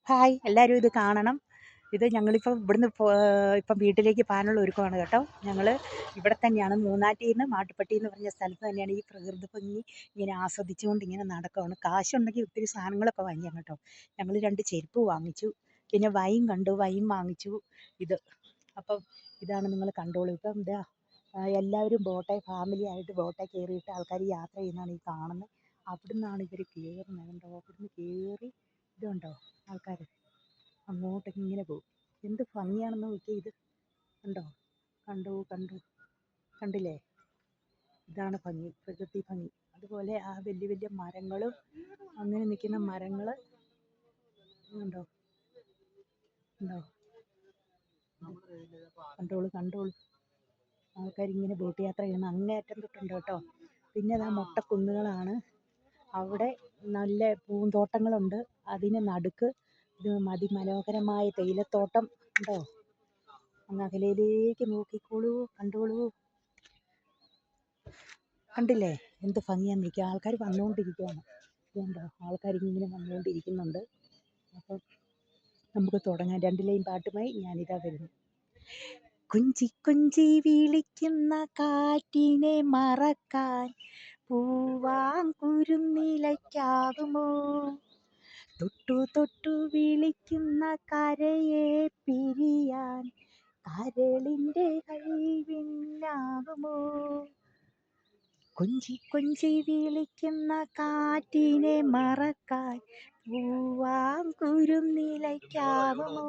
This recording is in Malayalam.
ഹായ്, എല്ലാവരും ഇത് കാണണം. ഇത് ഞങ്ങളിപ്പോൾ ഇവിടുന്ന് ഇപ്പം വീട്ടിലേക്ക് പോകാനുള്ള ഒരുക്കമാണ് കേട്ടോ. ഞങ്ങൾ ഇവിടെ തന്നെയാണ്, മൂന്നാറ്റിൽ നിന്ന് മാട്ടുപ്പെട്ടി എന്ന് പറഞ്ഞ സ്ഥലത്ത് തന്നെയാണ് ഈ പ്രകൃതി ഭംഗി ഇങ്ങനെ ആസ്വദിച്ചുകൊണ്ട് ഇങ്ങനെ നടക്കുകയാണ്. കാശുണ്ടെങ്കിൽ ഒത്തിരി സാധനങ്ങളൊക്കെ വാങ്ങിക്കാം കേട്ടോ. ഞങ്ങൾ 2 ചെരുപ്പ് വാങ്ങിച്ചു, പിന്നെ വൈൻ കണ്ടു, വൈൻ വാങ്ങിച്ചു. ഇത് അപ്പം ഇതാണ് നിങ്ങൾ കണ്ടോളൂ. ഇപ്പം ഇതാ എല്ലാവരും ഫാമിലി ആയിട്ട് ബോട്ടേ കയറിയിട്ട് ആൾക്കാർ യാത്ര ചെയ്യുന്നതാണ് ഈ കാണുന്നത്. അവിടുന്നാണ് ഇവർ കയറുന്നത് കണ്ടോ. അവിടുന്ന് കയറി ഇതുണ്ടോ ആൾക്കാർ അങ്ങോട്ടേക്ക് ഇങ്ങനെ പോകും. എന്ത് ഭംഗിയാണെന്ന് നോക്കി. ഇത് കണ്ടോ, കണ്ടില്ലേ? ഇതാണ് ഭംഗി, പ്രകൃതി ഭംഗി. അതുപോലെ ആ വലിയ വലിയ മരങ്ങളും അങ്ങനെ നിൽക്കുന്ന മരങ്ങൾ കണ്ടോ, കണ്ടോളൂ. ആൾക്കാരിങ്ങനെ ബോട്ട് യാത്ര ചെയ്യുന്ന അങ്ങേയറ്റം തൊട്ടുണ്ട് കേട്ടോ. പിന്നെ അതാ മൊട്ടക്കുന്നുകളാണ്. അവിടെ നല്ല പൂന്തോട്ടങ്ങളുണ്ട്. അതിന് നടുക്ക് ഇത് അതിമനോഹരമായ തേയിലത്തോട്ടം ഉണ്ടോ. അങ്ങ് അകലയിലേക്ക് നോക്കിക്കോളൂ, കണ്ടില്ലേ എന്ത് ഭംഗിയാന്ന് നോക്കി. ആൾക്കാർ വന്നുകൊണ്ടിരിക്കുകയാണ്. ഇതുണ്ടോ, ആൾക്കാരിങ്ങനെ വന്നുകൊണ്ടിരിക്കുന്നുണ്ട്. അപ്പം നമുക്ക് തുടങ്ങാം. 2 ലൈൻ പാട്ടുമായി ഞാനിതാ വരുന്നു. കൊഞ്ചി കൊഞ്ചി വിളിക്കുന്ന കാറ്റിനെ മറക്കാൻ പൂവാങ്കുരുന്നിലയ്ക്കാകുമോ? തൊട്ടു തൊട്ടു വിളിക്കുന്ന കരയെ പിരിയാൻ കരളിൻ്റെ കൈവിന്നാകുമോ? കൊഞ്ചി കൊഞ്ചി വിളിക്കുന്ന കാറ്റിനെ മറക്കാൻ പൂവാങ്കുരുന്നിലയ്ക്കാകുമോ?